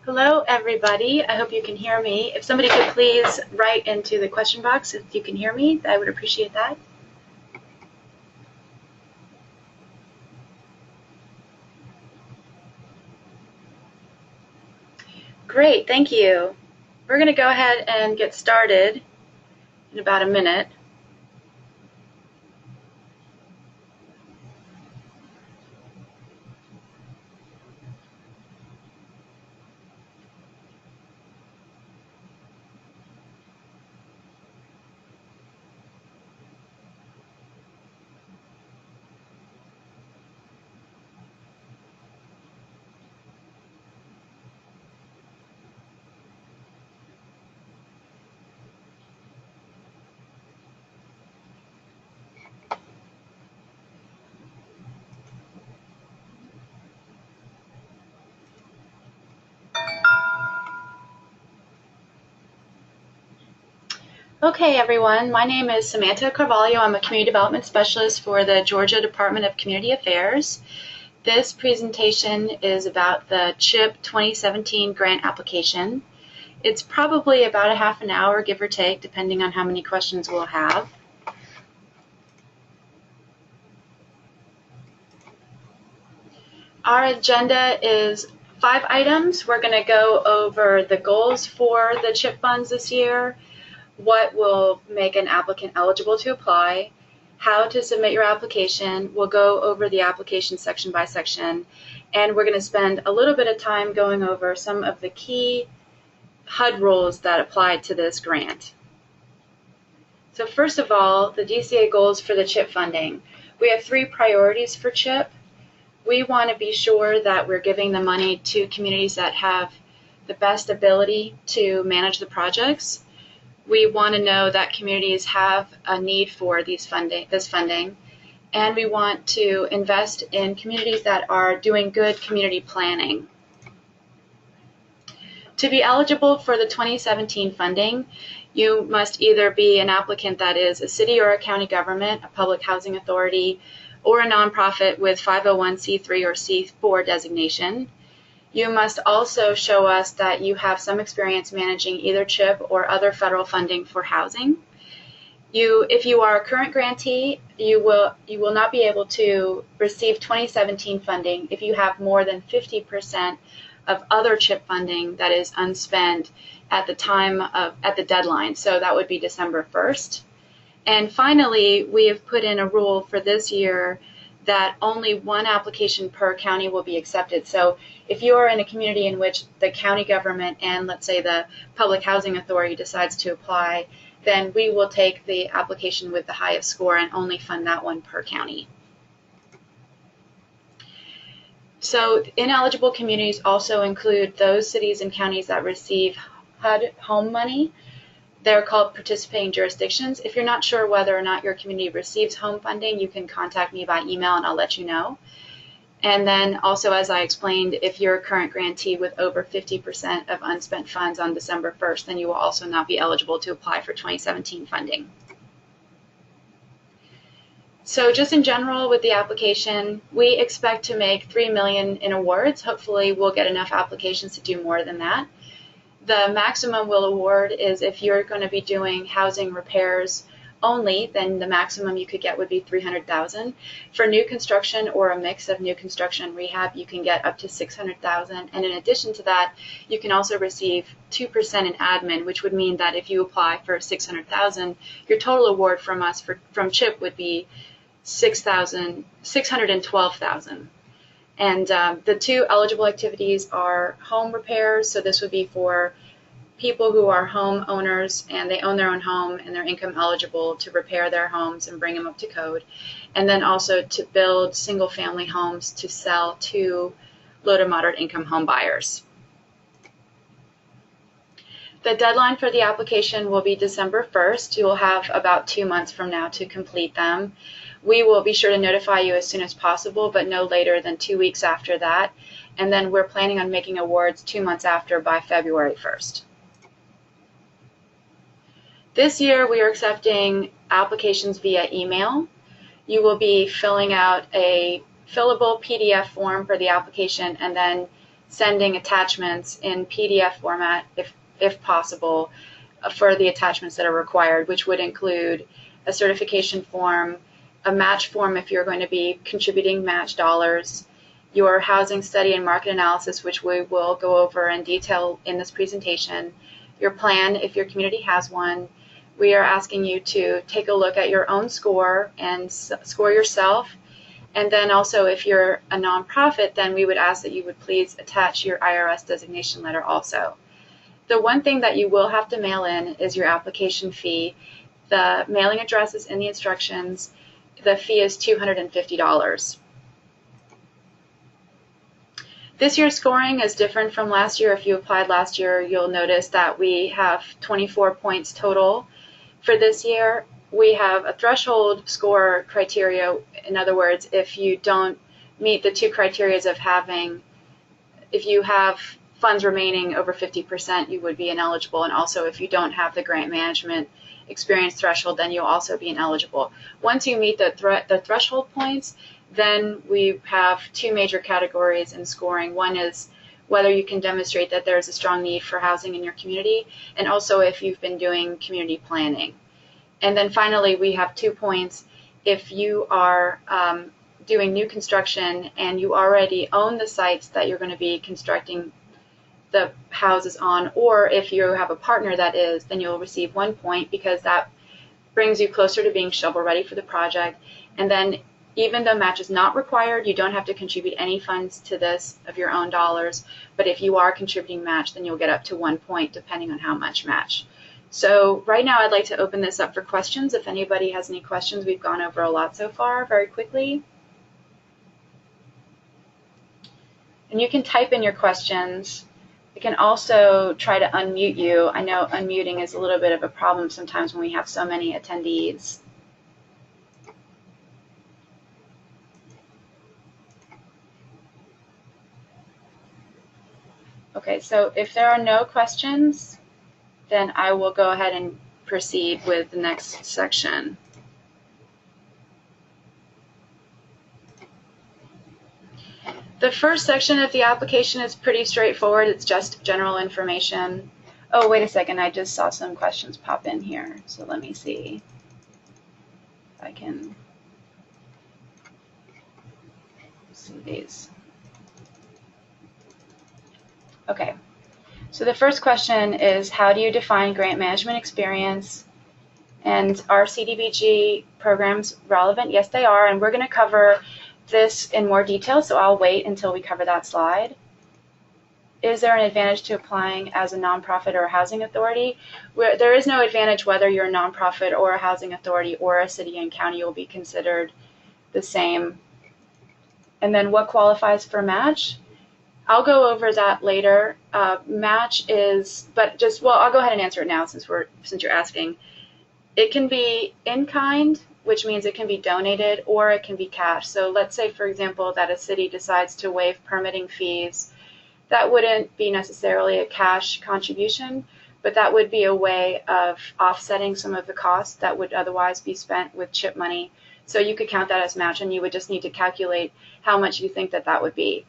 Hello, everybody. I hope you can hear me. If somebody could please write into the question box if you can hear me, I would appreciate that. Great, thank you. We're going to go ahead and get started in about a minute. Okay, everyone. My name is Samantha Carvalho. I'm a Community Development Specialist for the Georgia Department of Community Affairs. This presentation is about the CHIP 2017 grant application. It's probably about a half an hour, give or take, depending on how many questions we'll have. Our agenda is 5 items. We're going to go over the goals for the CHIP funds this year, what will make an applicant eligible to apply, how to submit your application. We'll go over the application section by section, and we're going to spend a little bit of time going over some of the key HUD rules that apply to this grant. So first of all, the DCA goals for the CHIP funding. We have 3 priorities for CHIP. We want to be sure that we're giving the money to communities that have the best ability to manage the projects. We want to know that communities have a need for this funding, and we want to invest in communities that are doing good community planning. To be eligible for the 2017 funding, you must either be an applicant that is a city or a county government, a public housing authority, or a nonprofit with 501c3 or C4 designation. You must also show us that you have some experience managing either CHIP or other federal funding for housing. If you are a current grantee, you will not be able to receive 2017 funding if you have more than 50% of other CHIP funding that is unspent at the deadline. So that would be December 1st. And finally, we have put in a rule for this year that only 1 application per county will be accepted. So if you are in a community in which the county government and, let's say, the public housing authority decides to apply, then we will take the application with the highest score and only fund that one per county. So ineligible communities also include those cities and counties that receive HUD home money. They're called participating jurisdictions. If you're not sure whether or not your community receives home funding, you can contact me by email and I'll let you know. And then also, as I explained, if you're a current grantee with over 50% of unspent funds on December 1st, then you will also not be eligible to apply for 2017 funding. So just in general with the application, we expect to make $3 million in awards. Hopefully we'll get enough applications to do more than that. The maximum we'll award is if you're going to be doing housing repairs only, then the maximum you could get would be $300,000. For new construction or a mix of new construction and rehab, you can get up to $600,000. And in addition to that, you can also receive 2% in admin, which would mean that if you apply for $600,000, your total award from us from CHIP would be $612,000. And the 2 eligible activities are home repairs. So this would be for people who are homeowners and they own their own home and they're income eligible to repair their homes and bring them up to code. And then also to build single family homes to sell to low to moderate income home buyers. The deadline for the application will be December 1st. You will have about 2 months from now to complete them. We will be sure to notify you as soon as possible, but no later than 2 weeks after that. And then we're planning on making awards 2 months after by February 1st. This year we are accepting applications via email. You will be filling out a fillable PDF form for the application and then sending attachments in PDF format, if possible, for the attachments that are required, which would include a certification form, a match form if you're going to be contributing match dollars, your housing study and market analysis, which we will go over in detail in this presentation, your plan if your community has one. We are asking you to take a look at your own score and score yourself. And then also, if you're a nonprofit, then we would ask that you would please attach your IRS designation letter also. The one thing that you will have to mail in is your application fee. The mailing address is in the instructions. The fee is $250. This year's scoring is different from last year. If you applied last year, you'll notice that we have 24 points total. For this year, we have a threshold score criteria. In other words, if you don't meet the two criteria of having, if you have funds remaining over 50%, you would be ineligible. And also, if you don't have the grant management experience threshold, then you'll also be ineligible. Once you meet the threshold points, then we have two major categories in scoring. One is whether you can demonstrate that there's a strong need for housing in your community, and also if you've been doing community planning. And then finally, we have 2 points if you are doing new construction and you already own the sites that you're going to be constructing the houses on, or if you have a partner that is, then you'll receive 1 point because that brings you closer to being shovel ready for the project. And then even though match is not required, you don't have to contribute any funds to this of your own dollars, but if you are contributing match, then you'll get up to 1 point depending on how much match. So right now I'd like to open this up for questions. If anybody has any questions, we've gone over a lot so far very quickly. And you can type in your questions. I can also try to unmute you. I know unmuting is a little bit of a problem sometimes when we have so many attendees. Okay, so if there are no questions, then I will go ahead and proceed with the next section. The first section of the application is pretty straightforward. It's just general information. Oh, wait a second. I just saw some questions pop in here. So let me see if I can see these. Okay. So the first question is, how do you define grant management experience? And are CDBG programs relevant? Yes, they are. And we're going to cover this in more detail, so I'll wait until we cover that slide. Is there an advantage to applying as a nonprofit or a housing authority? There is no advantage whether you're a nonprofit or a housing authority or a city and county will be considered the same. And then what qualifies for match? I'll go over that later. Match is, I'll go ahead and answer it now since you're asking. It can be in kind, which means it can be donated, or it can be cash. So let's say, for example, that a city decides to waive permitting fees. That wouldn't be necessarily a cash contribution, but that would be a way of offsetting some of the costs that would otherwise be spent with CHIP money. So you could count that as match, and you would just need to calculate how much you think that would be.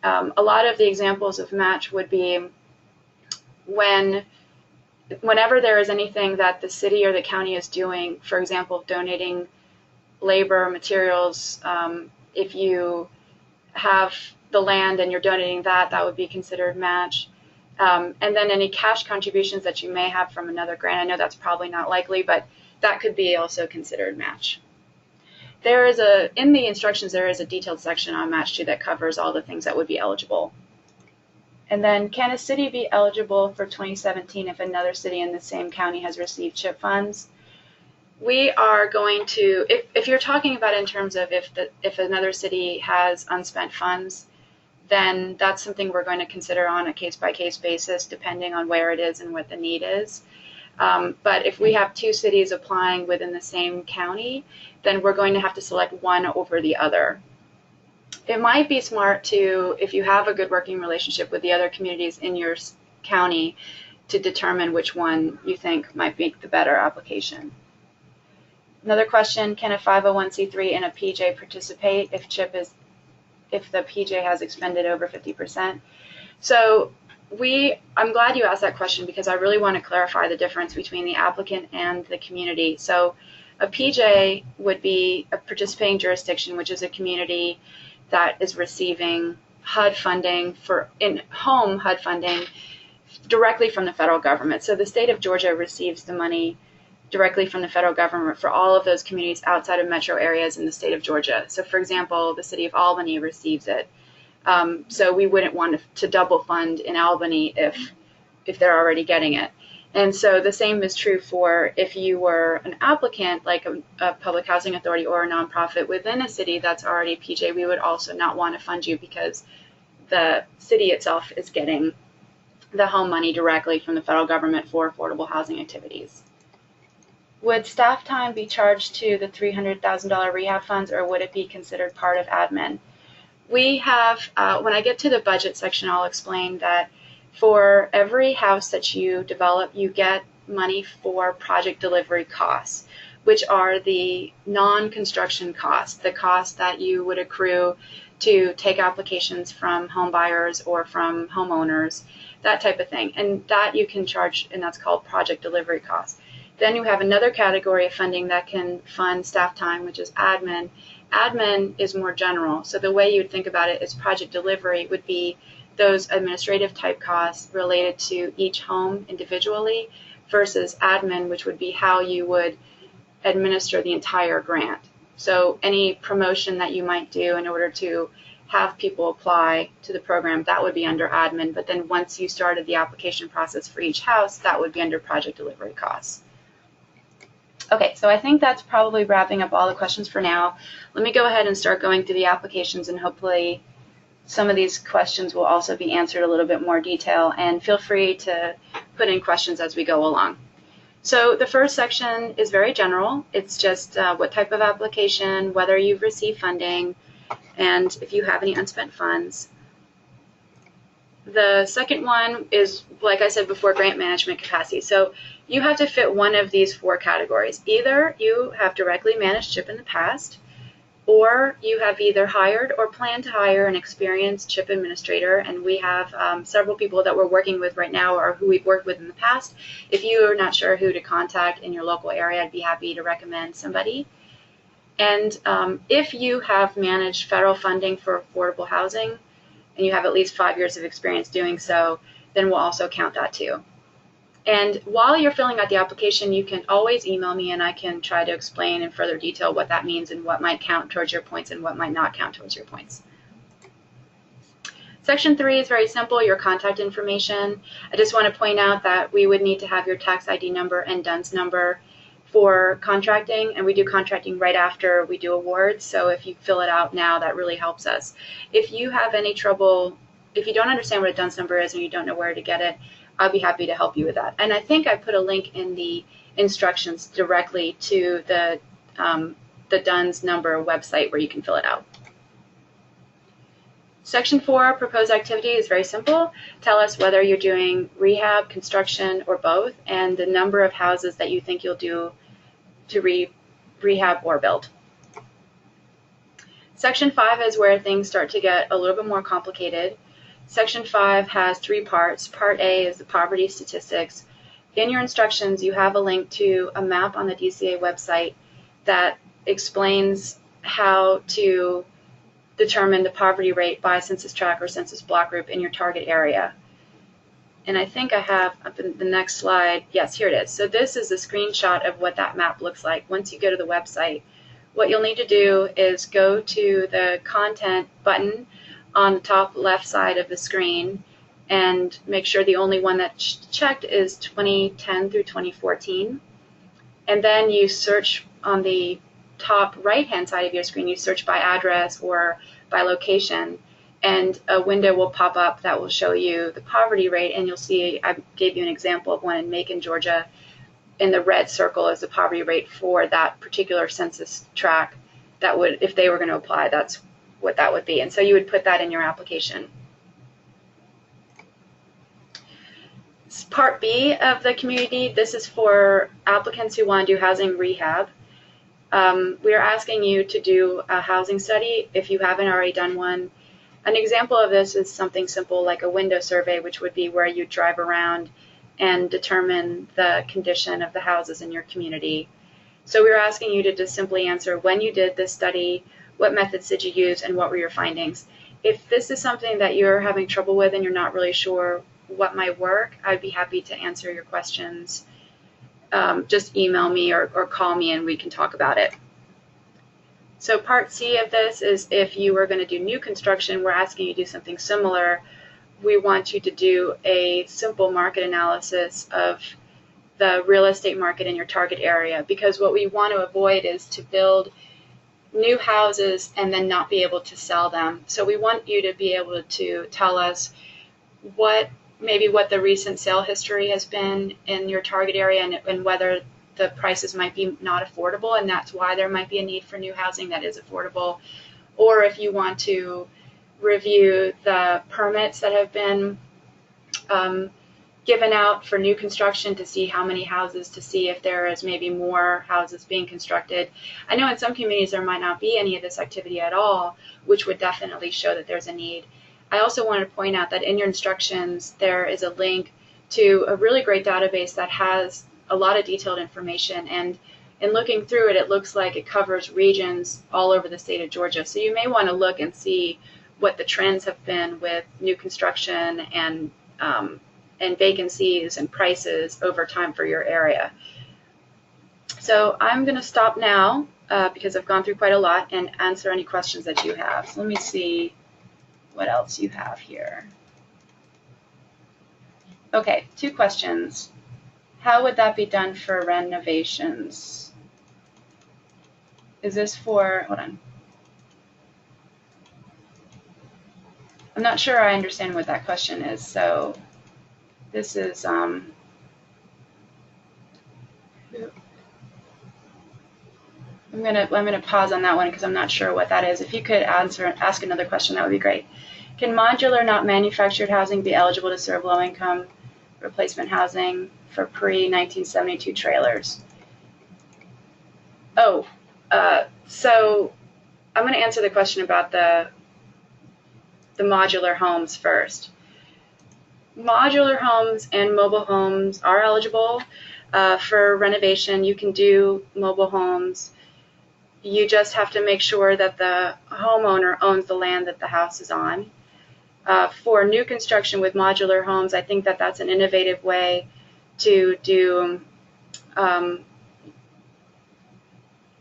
A lot of the examples of match would be whenever there is anything that the city or the county is doing, for example, donating labor, materials, if you have the land and you're donating that would be considered match. And then any cash contributions that you may have from another grant. I know that's probably not likely, but that could be also considered match. In the instructions, there is a detailed section on match too that covers all the things that would be eligible. And then, can a city be eligible for 2017 if another city in the same county has received CHIP funds? We are going to, if you're talking about in terms of if another city has unspent funds, then that's something we're going to consider on a case-by-case basis, depending on where it is and what the need is. But if we have two cities applying within the same county, then we're going to have to select one over the other. It might be smart to, if you have a good working relationship with the other communities in your county, to determine which one you think might make the better application. Another question, can a 501c3 and a PJ participate if the PJ has expended over 50%? So I'm glad you asked that question because I really want to clarify the difference between the applicant and the community. So a PJ would be a participating jurisdiction, which is a community that is receiving HUD funding in-home HUD funding directly from the federal government. So the state of Georgia receives the money directly from the federal government for all of those communities outside of metro areas in the state of Georgia. So for example, the city of Albany receives it. So we wouldn't want to double fund in Albany if they're already getting it. And so the same is true for if you were an applicant, like a public housing authority or a nonprofit within a city that's already PJ, we would also not want to fund you because the city itself is getting the home money directly from the federal government for affordable housing activities. Would staff time be charged to the $300,000 rehab funds, or would it be considered part of admin? We have, when I get to the budget section, I'll explain that for every house that you develop, you get money for project delivery costs, which are the non-construction costs, the costs that you would accrue to take applications from home buyers or from homeowners, that type of thing. And that you can charge, and that's called project delivery costs. Then you have another category of funding that can fund staff time, which is admin. Admin is more general. So the way you would think about it is project delivery would be those administrative type costs related to each home individually versus admin, which would be how you would administer the entire grant. So any promotion that you might do in order to have people apply to the program, that would be under admin. But then once you started the application process for each house, that would be under project delivery costs. Okay, so I think that's probably wrapping up all the questions for now. Let me go ahead and start going through the applications, and hopefully some of these questions will also be answered a little bit more detail, and feel free to put in questions as we go along. So the first section is very general. It's just what type of application, whether you've received funding, and if you have any unspent funds. The second one is, like I said before, grant management capacity. So you have to fit one of these four categories. Either you have directly managed CHIP in the past, or you have either hired or plan to hire an experienced CHIP administrator, and we have several people that we're working with right now or who we've worked with in the past. If you are not sure who to contact in your local area, I'd be happy to recommend somebody. And if you have managed federal funding for affordable housing, and you have at least 5 years of experience doing so, then we'll also count that too. And while you're filling out the application, you can always email me and I can try to explain in further detail what that means and what might count towards your points and what might not count towards your points. Section 3 is very simple, your contact information. I just want to point out that we would need to have your tax ID number and DUNS number for contracting, and we do contracting right after we do awards, so if you fill it out now, that really helps us. If you have any trouble, if you don't understand what a DUNS number is and you don't know where to get it, I'll be happy to help you with that. And I think I put a link in the instructions directly to the DUNS number website where you can fill it out. Section 4, proposed activity, is very simple. Tell us whether you're doing rehab, construction, or both, and the number of houses that you think you'll do to rehab or build. Section 5 is where things start to get a little bit more complicated. Section 5 has 3 parts. Part A is the poverty statistics. In your instructions, you have a link to a map on the DCA website that explains how to determine the poverty rate by census tract or census block group in your target area. And I think I have up in the next slide, yes, here it is. So this is a screenshot of what that map looks like. Once you go to the website, what you'll need to do is go to the content button on the top left side of the screen and make sure the only one that's checked is 2010 through 2014. And then you search on the top right-hand side of your screen, you search by address or by location, and a window will pop up that will show you the poverty rate, and you'll see I gave you an example of one in Macon, Georgia. In the red circle is the poverty rate for that particular census tract. That would, if they were going to apply, that's what that would be. And so you would put that in your application. Part B of the community, this is for applicants who want to do housing rehab. We are asking you to do a housing study if you haven't already done one. An example of this is something simple like a window survey, which would be where you drive around and determine the condition of the houses in your community. So we were asking you to just simply answer when you did this study, what methods did you use, and what were your findings. If this is something that you're having trouble with and you're not really sure what might work, I'd be happy to answer your questions. Just email me or call me and we can talk about it. So part C of this is if you were going to do new construction, we're asking you to do something similar. We want you to do a simple market analysis of the real estate market in your target area, because what we want to avoid is to build new houses and then not be able to sell them. So we want you to be able to tell us what the recent sale history has been in your target area and whether the prices might be not affordable, and that's why there might be a need for new housing that is affordable. Or if you want to review the permits that have been given out for new construction to see how many houses, to see if there is maybe more houses being constructed. I know in some communities there might not be any of this activity at all, which would definitely show that there's a need. I also wanted to point out that in your instructions there is a link to a really great database that has a lot of detailed information, and in looking through it, it looks like it covers regions all over the state of Georgia. So you may want to look and see what the trends have been with new construction and vacancies and prices over time for your area. So I'm going to stop now because I've gone through quite a lot and answer any questions that you have. So let me see what else you have here. Okay, 2 questions. How would that be done for renovations? Is this for, hold on. I'm not sure I understand what that question is. So this is, I'm gonna pause on that one because I'm not sure what that is. If you could ask another question, that would be great. Can modular, not manufactured housing be eligible to serve low-income replacement housing for pre-1972 trailers? So I'm going to answer the question about the modular homes first. Modular homes and mobile homes are eligible for renovation. You can do mobile homes. You just have to make sure that the homeowner owns the land that the house is on. For new construction with modular homes, I think that that's an innovative way to do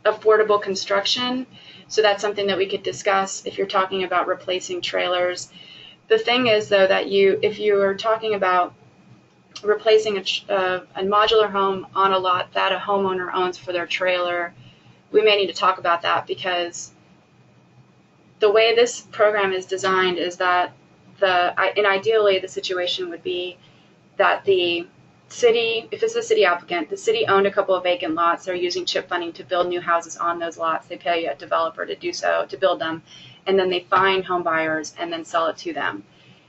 affordable construction. So that's something that we could discuss if you're talking about replacing trailers. The thing is, though, that if you are talking about replacing a modular home on a lot that a homeowner owns for their trailer, we may need to talk about that, because the way this program is designed is that ideally the situation would be that the city, if it's a city applicant, the city owned a couple of vacant lots. They're using CHIP funding to build new houses on those lots. They pay a developer to do so, to build them, and then they find home buyers and then sell it to them.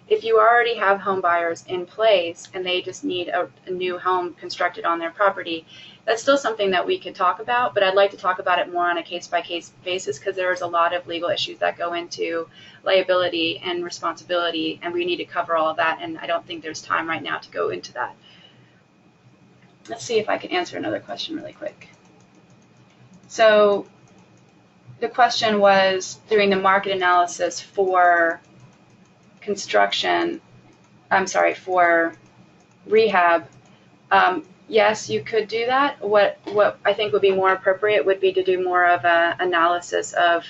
If you already have home buyers in place and they just need a new home constructed on their property, that's still something that we could talk about, but I'd like to talk about it more on a case-by-case basis, because there's a lot of legal issues that go into liability and responsibility, and we need to cover all of that, and I don't think there's time right now to go into that. Let's see if I can answer another question really quick. So the question was doing the market analysis for for rehab. Yes, you could do that. What I think would be more appropriate would be to do more of an analysis of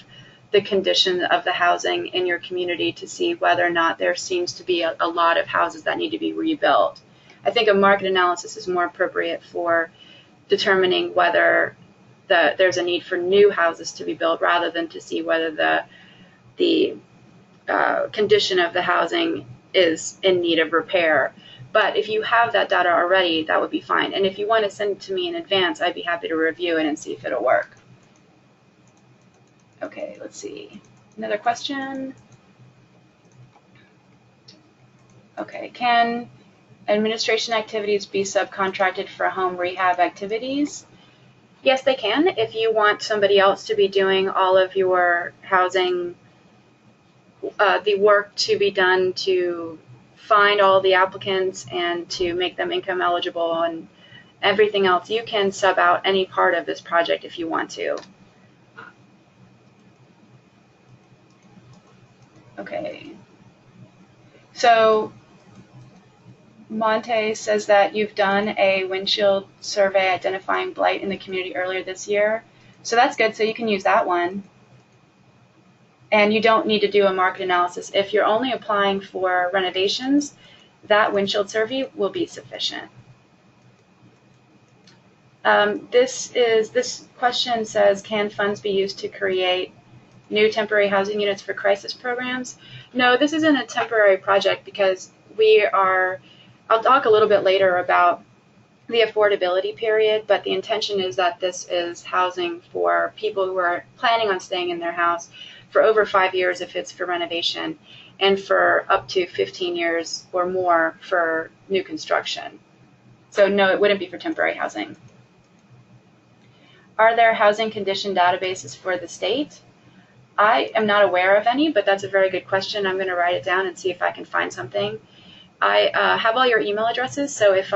the condition of the housing in your community to see whether or not there seems to be a lot of houses that need to be rebuilt. I think a market analysis is more appropriate for determining whether there's a need for new houses to be built, rather than to see whether the condition of the housing is in need of repair. But if you have that data already, that would be fine. And if you want to send it to me in advance, I'd be happy to review it and see if it'll work. Okay, let's see. Another question. Okay, can administration activities be subcontracted for home rehab activities? Yes, they can. If you want somebody else to be doing all of your housing the work to be done to find all the applicants and to make them income eligible and everything else, you can sub out any part of this project if you want to. Okay. So Monte says that you've done a windshield survey identifying blight in the community earlier this year. So that's good. So you can use that one. And you don't need to do a market analysis. If you're only applying for renovations, that windshield survey will be sufficient. This question says, can funds be used to create new temporary housing units for crisis programs? No, this isn't a temporary project because I'll talk a little bit later about the affordability period, but the intention is that this is housing for people who are planning on staying in their house for over 5 years if it's for renovation, and for up to 15 years or more for new construction. So no, it wouldn't be for temporary housing. Are there housing condition databases for the state? I am not aware of any, but that's a very good question. I'm going to write it down and see if I can find something. I have all your email addresses, so if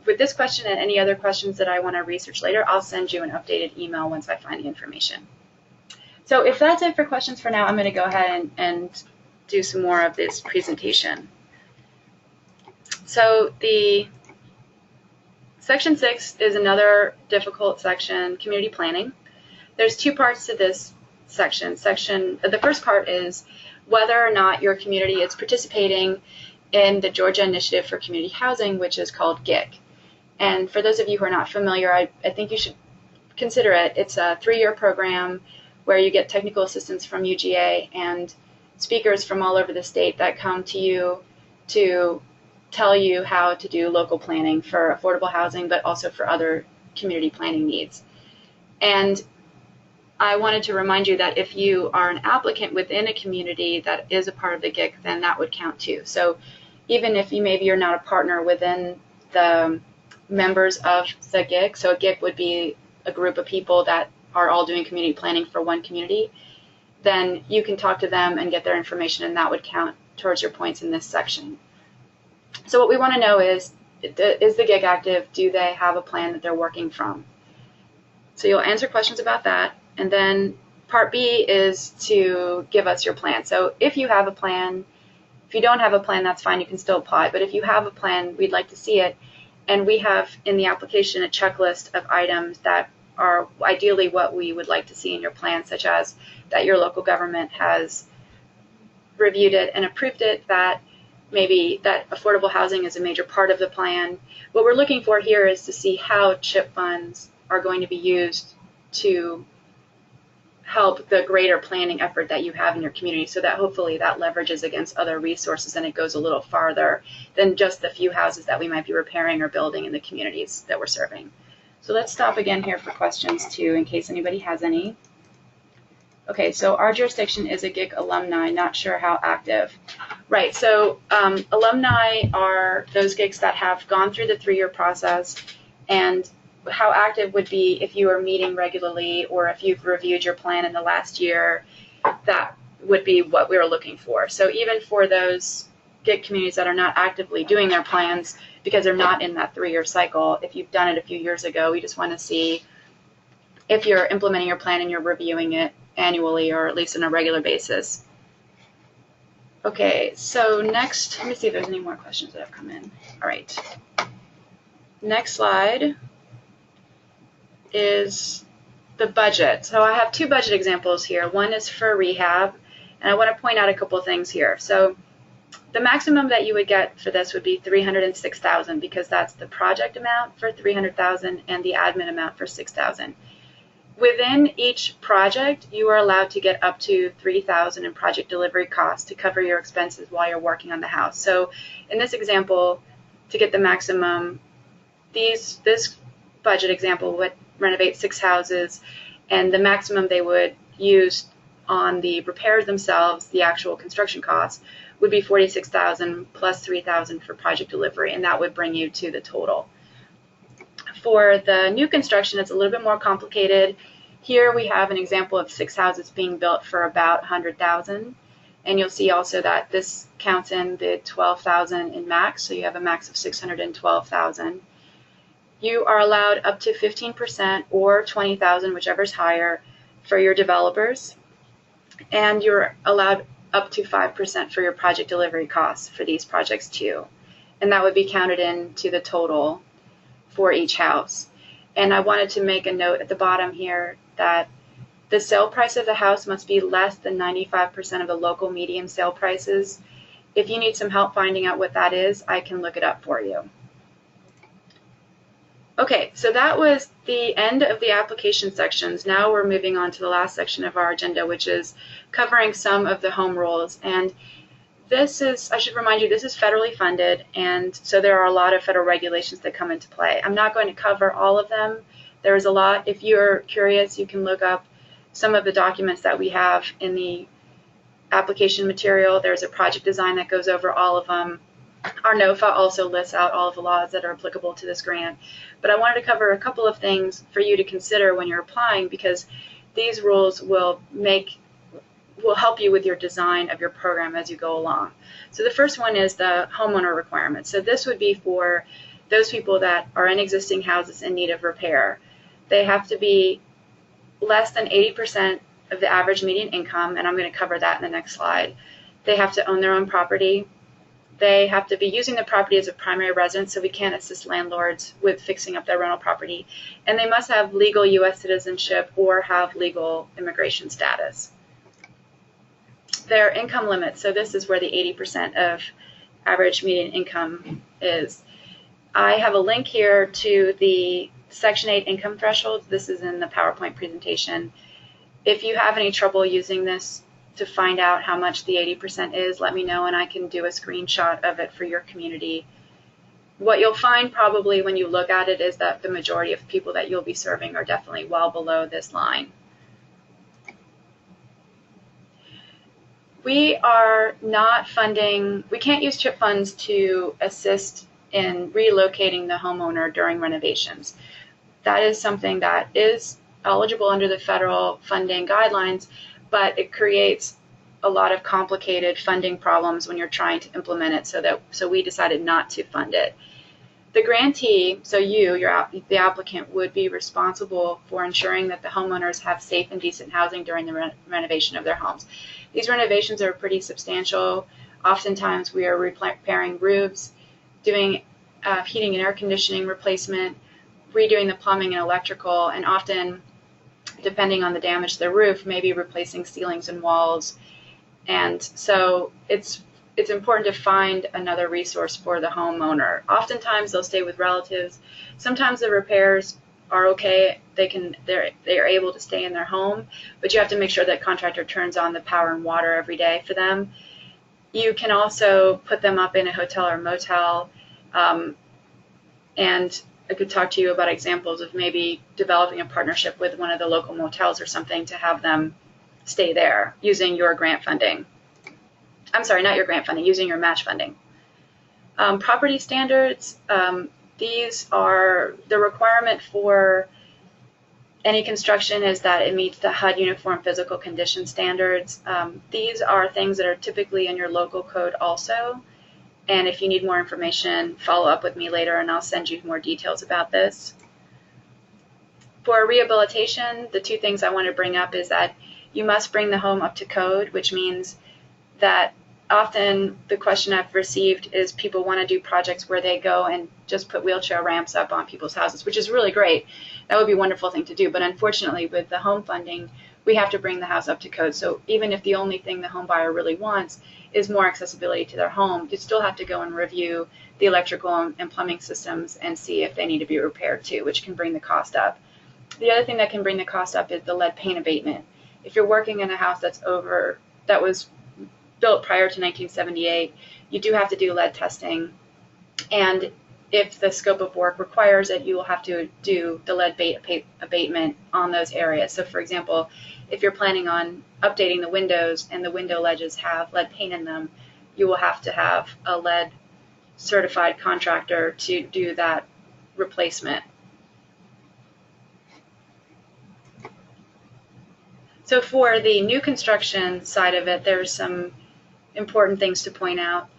with this question and any other questions that I want to research later, I'll send you an updated email once I find the information. So if that's it for questions for now, I'm going to go ahead and do some more of this presentation. So the Section 6 is another difficult section, community planning. There's two parts to this section. The first part is whether or not your community is participating in the Georgia Initiative for Community Housing, which is called GIC. And for those of you who are not familiar, I think you should consider it. It's a 3-year program where you get technical assistance from UGA and speakers from all over the state that come to you to tell you how to do local planning for affordable housing, but also for other community planning needs. And I wanted to remind you that if you are an applicant within a community that is a part of the GIC, then that would count too. So even if maybe you're not a partner within the members of the GIC, so a GIC would be a group of people that are all doing community planning for one community, then you can talk to them and get their information, and that would count towards your points in this section. So what we want to know is the GIC active? Do they have a plan that they're working from? So you'll answer questions about that, and then part B is to give us your plan. So if you have a plan, if you don't have a plan, that's fine, you can still apply, but if you have a plan, we'd like to see it, and we have in the application a checklist of items that are ideally what we would like to see in your plan, such as that your local government has reviewed it and approved it, that maybe that affordable housing is a major part of the plan. What we're looking for here is to see how CHIP funds are going to be used to help the greater planning effort that you have in your community, so that hopefully that leverages against other resources and it goes a little farther than just the few houses that we might be repairing or building in the communities that we're serving. So let's stop again here for questions too, in case anybody has any. Okay, so our jurisdiction is a GIC alumni, not sure how active. Right, so alumni are those GICs that have gone through the 3-year process, and how active would be if you are meeting regularly or if you've reviewed your plan in the last year. That would be what we were looking for. So even for those GIC communities that are not actively doing their plans because they're not in that 3-year cycle, if you've done it a few years ago, we just want to see if you're implementing your plan and you're reviewing it annually or at least on a regular basis. Okay, so next, let me see if there's any more questions that have come in. All right. Next slide is the budget. So I have 2 budget examples here. One is for rehab, and I want to point out a couple things here. So the maximum that you would get for this would be $306,000 because that's the project amount for $300,000 and the admin amount for $6,000. Within each project, you are allowed to get up to $3,000 in project delivery costs to cover your expenses while you're working on the house. So in this example, to get the maximum, this budget example would renovate 6 houses, and the maximum they would use on the repairs themselves, the actual construction costs, would be $46,000 plus $3,000 for project delivery, and that would bring you to the total. For the new construction, it's a little bit more complicated. Here we have an example of 6 houses being built for about $100,000. And you'll see also that this counts in the 12,000 in max, so you have a max of 612,000. You are allowed up to 15% or 20,000, whichever's higher, for your developers, and you're allowed up to 5% for your project delivery costs for these projects too. And that would be counted into the total for each house. And I wanted to make a note at the bottom here that the sale price of the house must be less than 95% of the local median sale prices. If you need some help finding out what that is, I can look it up for you. Okay, so that was the end of the application sections. Now we're moving on to the last section of our agenda, which is covering some of the home rules. And this is, I should remind you, this is federally funded, and so there are a lot of federal regulations that come into play. I'm not going to cover all of them. There is a lot. If you're curious, you can look up some of the documents that we have in the application material. There's a project design that goes over all of them. Our NOFA also lists out all of the laws that are applicable to this grant. But I wanted to cover a couple of things for you to consider when you're applying, because these rules will help you with your design of your program as you go along. So the first one is the homeowner requirements. So this would be for those people that are in existing houses in need of repair. They have to be less than 80% of the average median income, and I'm going to cover that in the next slide. They have to own their own property. They have to be using the property as a primary residence, so we can't assist landlords with fixing up their rental property. And they must have legal U.S. citizenship or have legal immigration status. Their income limits, so this is where the 80% of average median income is. I have a link here to the Section 8 income thresholds. This is in the PowerPoint presentation. If you have any trouble using this to find out how much the 80% is, let me know and I can do a screenshot of it for your community. What you'll find probably when you look at it is that the majority of people that you'll be serving are definitely well below this line. We are not funding, we can't use CHIP funds to assist in relocating the homeowner during renovations. That is something that is eligible under the federal funding guidelines, but it creates a lot of complicated funding problems when you're trying to implement it, so we decided not to fund it. The grantee, so the applicant, would be responsible for ensuring that the homeowners have safe and decent housing during the renovation of their homes. These renovations are pretty substantial. Oftentimes we are repairing roofs, doing heating and air conditioning replacement, redoing the plumbing and electrical, and often, depending on the damage to the roof, maybe replacing ceilings and walls. And so it's important to find another resource for the homeowner. Oftentimes they'll stay with relatives. Sometimes the repairs are okay. They are able to stay in their home, but you have to make sure that contractor turns on the power and water every day for them. You can also put them up in a hotel or motel, and I could talk to you about examples of maybe developing a partnership with one of the local motels or something to have them stay there using your grant funding. I'm sorry, not your grant funding, using your match funding. Property standards, these are the requirement for any construction is that it meets the HUD Uniform Physical Condition Standards. These are things that are typically in your local code also. And if you need more information, follow up with me later and I'll send you more details about this. For rehabilitation, the two things I want to bring up is that you must bring the home up to code, which means that often the question I've received is people want to do projects where they go and just put wheelchair ramps up on people's houses, which is really great. That would be a wonderful thing to do. But unfortunately, with the home funding, we have to bring the house up to code. So even if the only thing the home buyer really wants is more accessibility to their home, you still have to go and review the electrical and plumbing systems and see if they need to be repaired too, which can bring the cost up. The other thing that can bring the cost up is the lead paint abatement. If you're working in a house that was built prior to 1978, you do have to do lead testing, and if the scope of work requires it, you will have to do the lead abatement on those areas. So for example, if you're planning on updating the windows and the window ledges have lead paint in them, you will have to have a lead certified contractor to do that replacement. So for the new construction side of it, there's some important things to point out.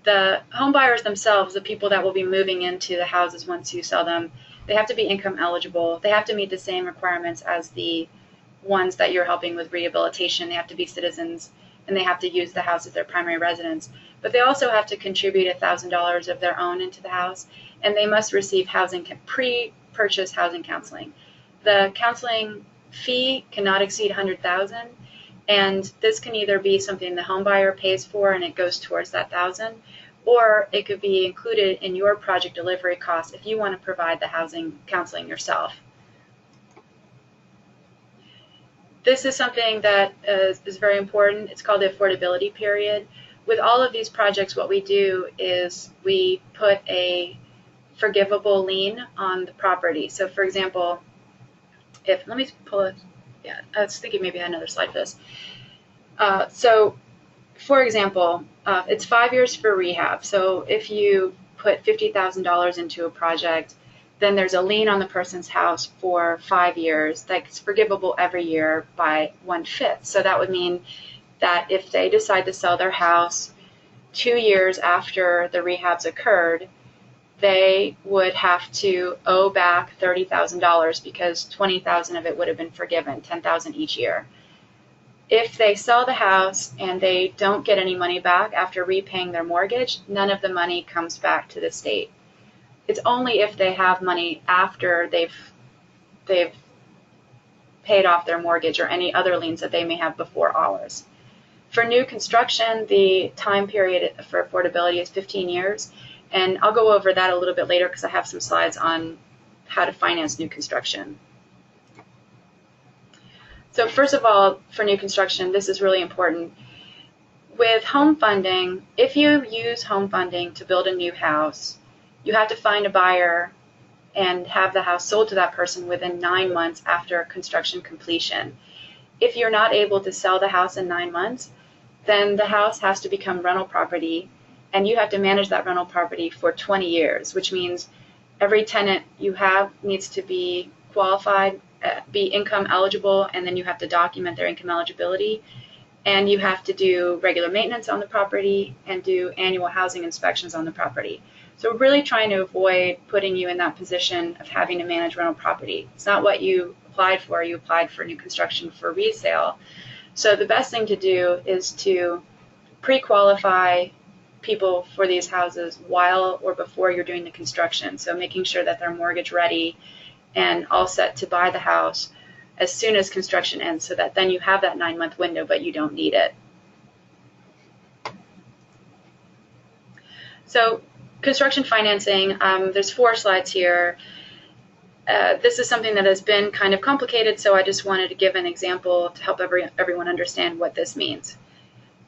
The home buyers themselves, the people that will be moving into the houses once you sell them, they have to be income eligible. They have to meet the same requirements as the ones that you're helping with rehabilitation. They have to be citizens, and they have to use the house as their primary residence. But they also have to contribute $1,000 of their own into the house, and they must receive pre-purchase housing counseling. The counseling fee cannot exceed $100,000, and this can either be something the home buyer pays for and it goes towards that $1,000, or it could be included in your project delivery cost if you want to provide the housing counseling yourself. This is something that is very important. It's called the affordability period. With all of these projects, what we do is we put a forgivable lien on the property. So for example, let me pull it, yeah, I was thinking maybe I had another slide for this. So for example, it's 5 years for rehab. So if you put $50,000 into a project, then there's a lien on the person's house for 5 years that's forgivable every year by 1/5. So that would mean that if they decide to sell their house 2 years after the rehabs occurred, they would have to owe back $30,000 because $20,000 of it would have been forgiven, $10,000 each year. If they sell the house and they don't get any money back after repaying their mortgage, none of the money comes back to the state. It's only if they have money after they've paid off their mortgage or any other liens that they may have before ours. For new construction, the time period for affordability is 15 years, and I'll go over that a little bit later because I have some slides on how to finance new construction. So first of all, for new construction, this is really important. With home funding, if you use home funding to build a new house, you have to find a buyer and have the house sold to that person within 9 months after construction completion. If you're not able to sell the house in 9 months, then the house has to become rental property, and you have to manage that rental property for 20 years, which means every tenant you have needs to be qualified, be income eligible, and then you have to document their income eligibility, and you have to do regular maintenance on the property and do annual housing inspections on the property. So we're really trying to avoid putting you in that position of having to manage rental property. It's not what you applied for. You applied for new construction for resale. So the best thing to do is to pre-qualify people for these houses while or before you're doing the construction. So making sure that they're mortgage ready and all set to buy the house as soon as construction ends, so that then you have that 9-month window, but you don't need it. So construction financing, there's 4 slides here. This is something that has been kind of complicated, so I just wanted to give an example to help everyone understand what this means.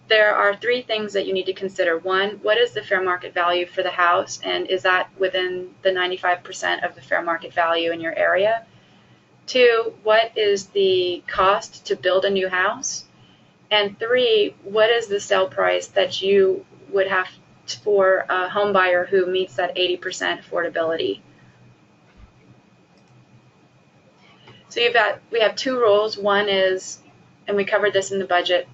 There are 3 things that you need to consider. 1, what is the fair market value for the house, and is that within the 95% of the fair market value in your area? 2, what is the cost to build a new house? And 3, what is the sale price that you would have for a home buyer who meets that 80% affordability? So we have 2 rules. One is, and we covered this in the budget,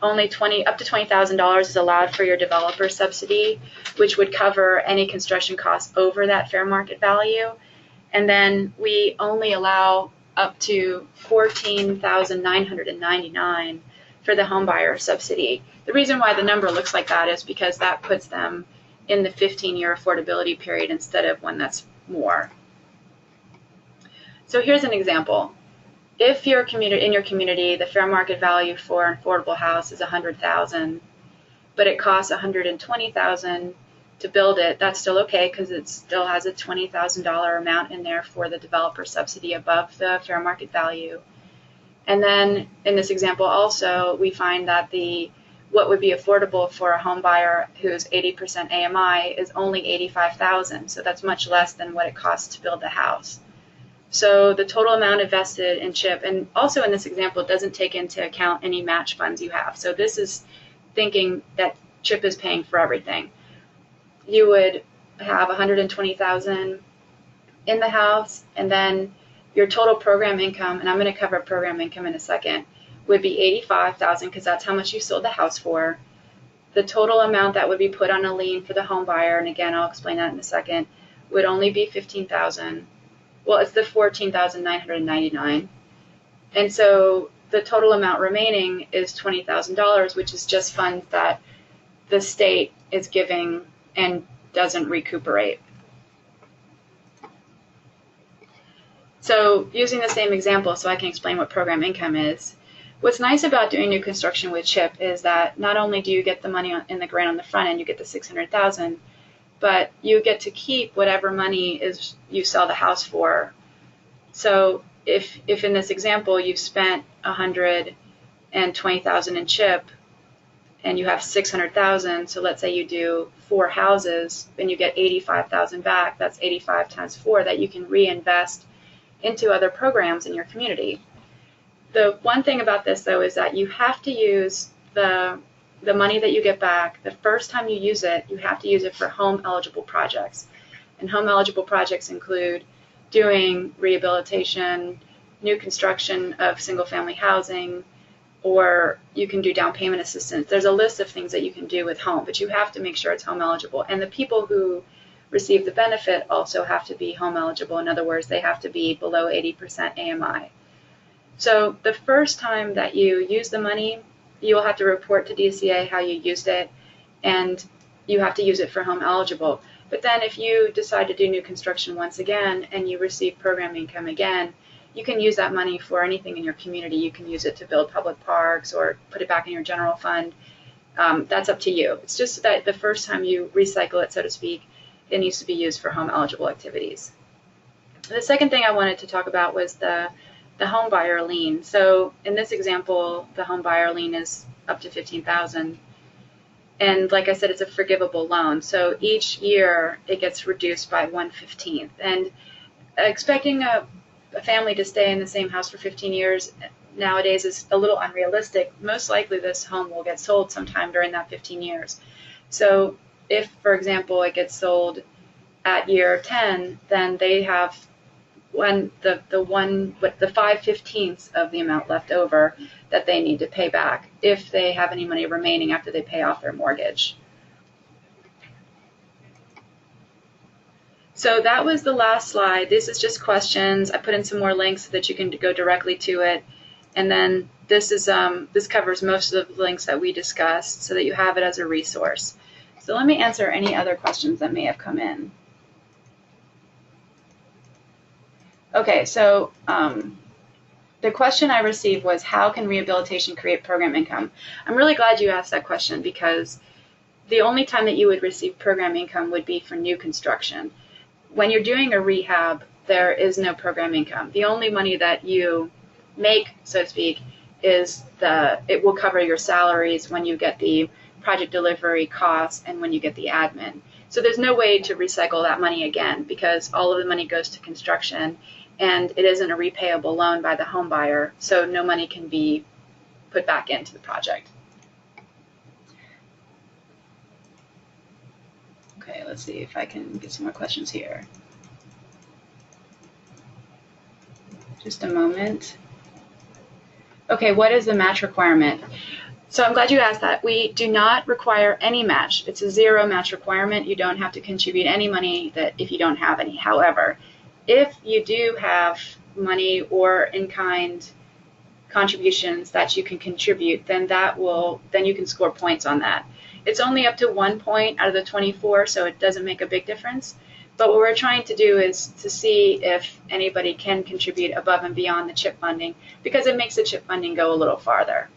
only up to $20,000 is allowed for your developer subsidy, which would cover any construction costs over that fair market value. And then we only allow up to $14,999 for the home buyer subsidy. The reason why the number looks like that is because that puts them in the 15-year affordability period instead of one that's more. So here's an example. If in your community, the fair market value for an affordable house is $100,000, but it costs $120,000 to build it, that's still okay because it still has a $20,000 amount in there for the developer subsidy above the fair market value. And then in this example also, we find that what would be affordable for a home buyer who's 80% AMI is only $85,000, so that's much less than what it costs to build the house. So the total amount invested in CHIP, and also in this example, it doesn't take into account any match funds you have. So this is thinking that CHIP is paying for everything. You would have $120,000 in the house, and then your total program income, and I'm going to cover program income in a second, would be $85,000 because that's how much you sold the house for. the total amount that would be put on a lien for the home buyer, and again, I'll explain that in a second, would only be $15,000. Well, it's the $14,999. And so the total amount remaining is $20,000, which is just funds that the state is giving and doesn't recuperate. So using the same example so I can explain what program income is, what's nice about doing new construction with CHIP is that not only do you get the money in the grant on the front end, you get the $600,000, but you get to keep whatever money is you sell the house for. So if in this example you've spent $120,000 in CHIP and you have $600,000, so let's say you do 4 houses, then you get $85,000 back. That's 85 times 4 that you can reinvest into other programs in your community. The one thing about this, though, is that you have to use the money that you get back. The first time you use it, you have to use it for home-eligible projects. And home-eligible projects include doing rehabilitation, new construction of single-family housing, or you can do down payment assistance. There's a list of things that you can do with home, but you have to make sure it's home-eligible. And the people who receive the benefit also have to be home-eligible. In other words, they have to be below 80% AMI. So the first time that you use the money, you will have to report to DCA how you used it, and you have to use it for home eligible. But then if you decide to do new construction once again and you receive program income again, you can use that money for anything in your community. You can use it to build public parks or put it back in your general fund. That's up to you. It's just that the first time you recycle it, so to speak, it needs to be used for home eligible activities. The second thing I wanted to talk about was the home buyer lien. So in this example, the home buyer lien is up to $15,000. And like I said, it's a forgivable loan. So each year it gets reduced by 1/15. And expecting a family to stay in the same house for 15 years nowadays is a little unrealistic. Most likely this home will get sold sometime during that 15 years. So if, for example, it gets sold at year 10, then they have the 5/15 of the amount left over that they need to pay back if they have any money remaining after they pay off their mortgage. So that was the last slide. This is just questions. I put in some more links so that you can go directly to it. And then this covers most of the links that we discussed so that you have it as a resource. So let me answer any other questions that may have come in. Okay, so the question I received was, how can rehabilitation create program income? I'm really glad you asked that question because the only time that you would receive program income would be for new construction. When you're doing a rehab, there is no program income. The only money that you make, so to speak, is it will cover your salaries when you get the project delivery costs and when you get the admin. So there's no way to recycle that money again because all of the money goes to construction and it isn't a repayable loan by the home buyer, so no money can be put back into the project. Okay, let's see if I can get some more questions here. Just a moment. Okay, what is the match requirement? So I'm glad you asked that. We do not require any match. It's a zero match requirement. You don't have to contribute any money if you don't have any. However, if you do have money or in-kind contributions that you can contribute, then you can score points on that. It's only up to 1 point out of the 24, so it doesn't make a big difference. But what we're trying to do is to see if anybody can contribute above and beyond the CHIP funding, because it makes the CHIP funding go a little farther.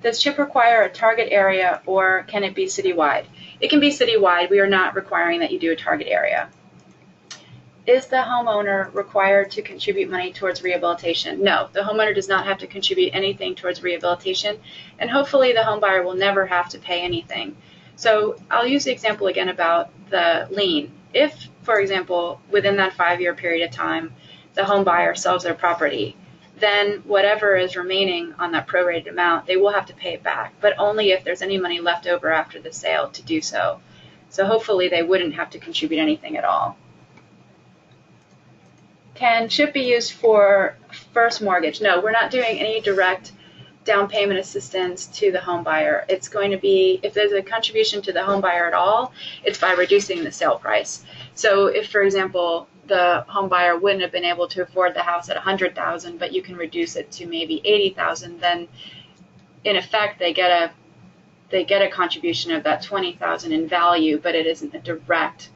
Does CHIP require a target area, or can it be citywide? It can be citywide. We are not requiring that you do a target area. Is the homeowner required to contribute money towards rehabilitation? No, the homeowner does not have to contribute anything towards rehabilitation, and hopefully the home buyer will never have to pay anything. So I'll use the example again about the lien. If, for example, within that 5-year period of time, the home buyer sells their property, then whatever is remaining on that prorated amount, they will have to pay it back, but only if there's any money left over after the sale to do so. So hopefully they wouldn't have to contribute anything at all. Can CHIP be used for first mortgage? No, we're not doing any direct down payment assistance to the home buyer. It's going to be, if there's a contribution to the home buyer at all, it's by reducing the sale price. So if, for example, the home buyer wouldn't have been able to afford the house at $100,000, but you can reduce it to maybe $80,000, then in effect they get a contribution of that $20,000 in value, but it isn't a direct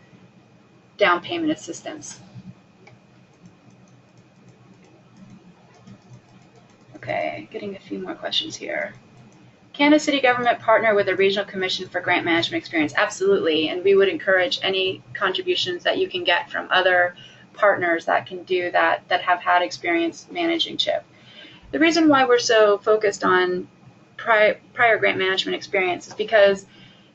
down payment assistance. Okay, getting a few more questions here. Can a city government partner with a regional commission for grant management experience? Absolutely, and we would encourage any contributions that you can get from other partners that can do that have had experience managing CHIP. The reason why we're so focused on prior grant management experience is because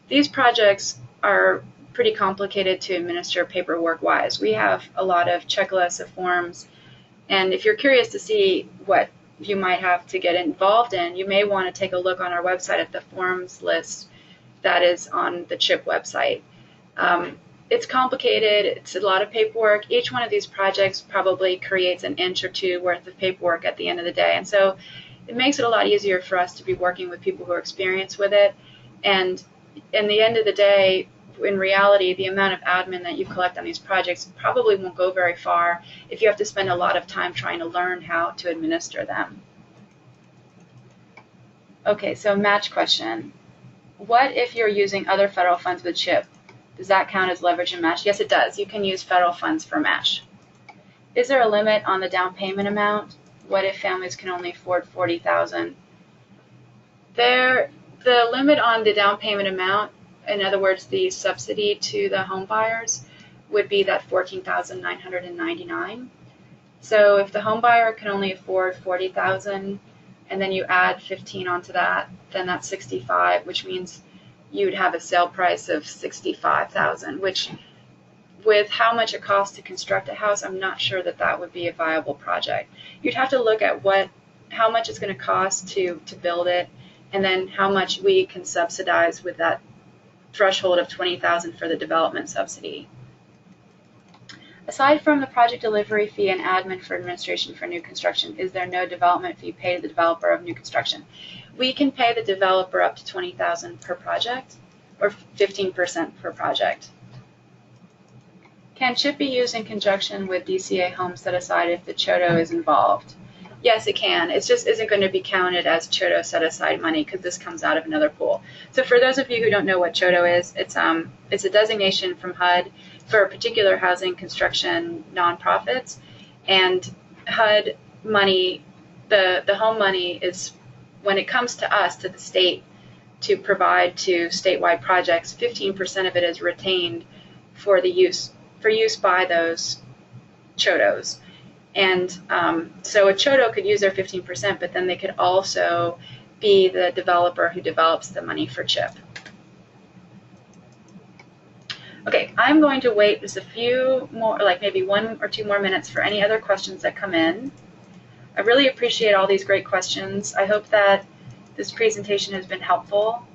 these projects are pretty complicated to administer paperwork-wise. We have a lot of checklists of forms, and if you're curious to see what you might have to get involved in, you may want to take a look on our website at the forms list that is on the CHIP website. It's complicated, it's a lot of paperwork. Each one of these projects probably creates an inch or two worth of paperwork at the end of the day, and so it makes it a lot easier for us to be working with people who are experienced with it. And in the end of the day, in reality, the amount of admin that you collect on these projects probably won't go very far if you have to spend a lot of time trying to learn how to administer them. Okay, so match question. What if you're using other federal funds with CHIP? Does that count as leverage and match? Yes, it does. You can use federal funds for match. Is there a limit on the down payment amount? What if families can only afford $40,000? The limit on the down payment amount, in other words, the subsidy to the home buyers, would be that $14,999. So if the home buyer can only afford $40,000, and then you add 15 onto that, then that's 65, which means you would have a sale price of $65,000, which, with how much it costs to construct a house, I'm not sure that that would be a viable project. You'd have to look at how much it's going to cost to build it, and then how much we can subsidize with that threshold of $20,000 for the development subsidy. Aside from the project delivery fee and admin for administration for new construction, is there no development fee paid to the developer of new construction? We can pay the developer up to $20,000 per project, or 15% per project. Can CHIP be used in conjunction with DCA home set aside if the CHOTO is involved? Yes, it can. It just isn't going to be counted as CHOTO set aside money because this comes out of another pool. So for those of you who don't know what CHOTO is, it's a designation from HUD for particular housing construction nonprofits, and HUD money, the home money, is when it comes to us, to the state, to provide to statewide projects, 15% of it is retained for use by those CHOTOs. And so a CHOTO could use their 15%, but then they could also be the developer who develops the money for CHIP. Okay, I'm going to wait just a few more, like maybe 1 or 2 more minutes for any other questions that come in. I really appreciate all these great questions. I hope that this presentation has been helpful.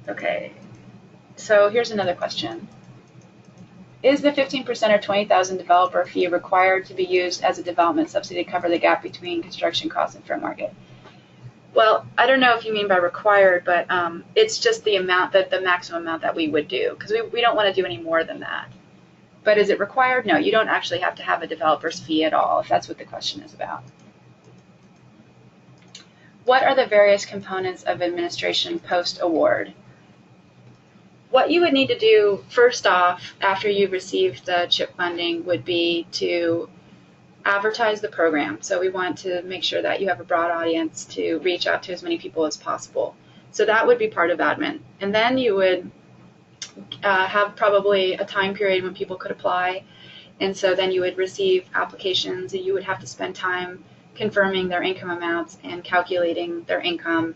Okay, so here's another question. Is the 15% or $20,000 developer fee required to be used as a development subsidy to cover the gap between construction costs and fair market? Well, I don't know if you mean by required, but it's just the amount, the maximum amount that we would do, because we don't want to do any more than that. But is it required? No, you don't actually have to have a developer's fee at all, if that's what the question is about. What are the various components of administration post-award? What you would need to do first off, after you've received the CHIP funding, would be to advertise the program. So we want to make sure that you have a broad audience to reach out to as many people as possible. So that would be part of admin. And then you would have probably a time period when people could apply. And so then you would receive applications, and you would have to spend time confirming their income amounts and calculating their income.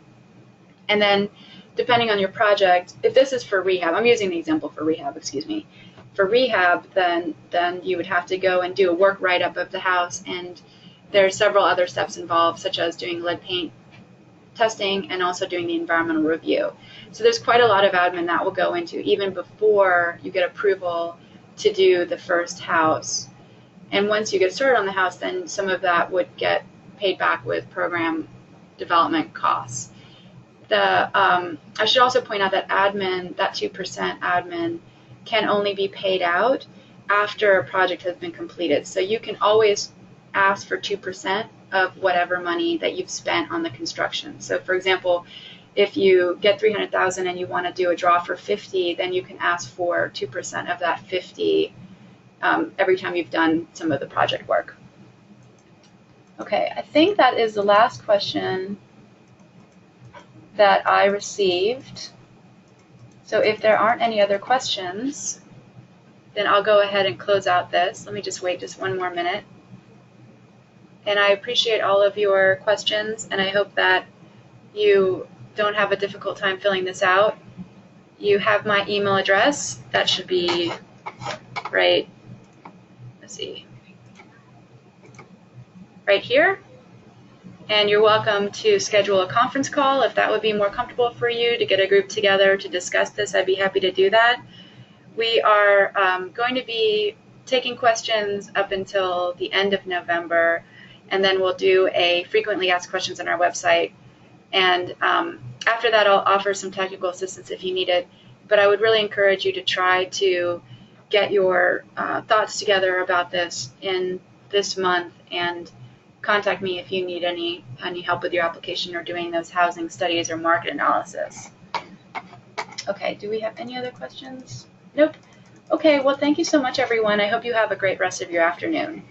And then depending on your project, if this is for rehab, I'm using the example for rehab, excuse me. For rehab, then you would have to go and do a work write-up of the house, and there are several other steps involved, such as doing lead paint testing and also doing the environmental review. So there's quite a lot of admin that will go into even before you get approval to do the first house. And once you get started on the house, then some of that would get paid back with program development costs. I should also point out that admin, that 2% admin, can only be paid out after a project has been completed. So you can always ask for 2% of whatever money that you've spent on the construction. So for example, if you get $300,000 and you want to do a draw for 50, then you can ask for 2% of that 50 every time you've done some of the project work. Okay, I think that is the last question that I received. So if there aren't any other questions, then I'll go ahead and close out this. Let me just wait just one more minute. And I appreciate all of your questions, and I hope that you don't have a difficult time filling this out. You have my email address. That should be right, let's see, right here. And you're welcome to schedule a conference call if that would be more comfortable for you, to get a group together to discuss this. I'd be happy to do that. We are going to be taking questions up until the end of November, and then we'll do a frequently asked questions on our website. And after that, I'll offer some technical assistance if you need it. But I would really encourage you to try to get your thoughts together about this in this month, and contact me if you need any help with your application or doing those housing studies or market analysis. Okay, do we have any other questions? Nope. Okay, well, thank you so much, everyone. I hope you have a great rest of your afternoon.